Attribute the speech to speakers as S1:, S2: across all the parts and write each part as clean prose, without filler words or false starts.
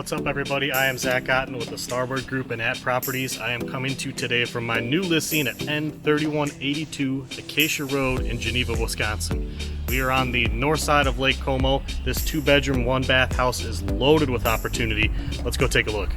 S1: What's up, everybody? I am Zach Otten with the Starboard Group and at Properties. I am coming to you today from my new listing at N3182 Acacia Road in Geneva, Wisconsin. We are on the north side of Lake Como. This 2-bedroom, 1-bath house is loaded with opportunity. Let's go take a look.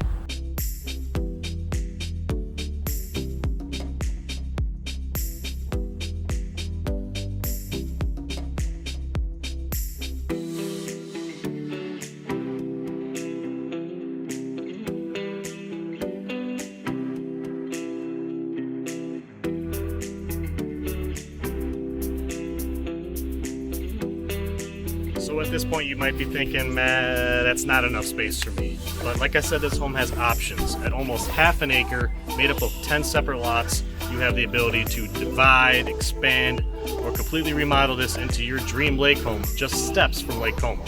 S1: So at this point you might be thinking, that's not enough space for me. But like I said, this home has options. At almost half an acre, made up of 10 separate lots, you have the ability to divide, expand, or completely remodel this into your dream lake home, just steps from Lake Como.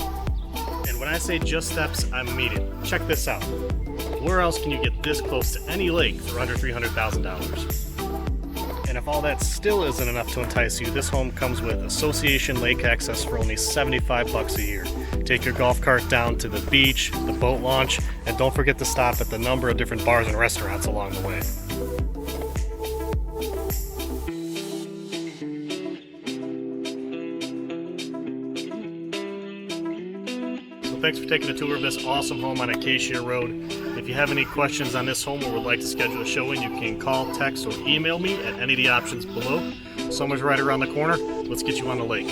S1: And when I say just steps, I mean it. Check this out. Where else can you get this close to any lake for under $300,000? And if all that still isn't enough to entice you, this home comes with association lake access for only $75 a year. Take your golf cart down to the beach, the boat launch, and don't forget to stop at the number of different bars and restaurants along the way. So thanks for taking a tour of this awesome home on Acacia Road. If you have any questions on this home or would like to schedule a showing, you can call, text, or email me at any of the options below. Summer's right around the corner. Let's get you on the lake.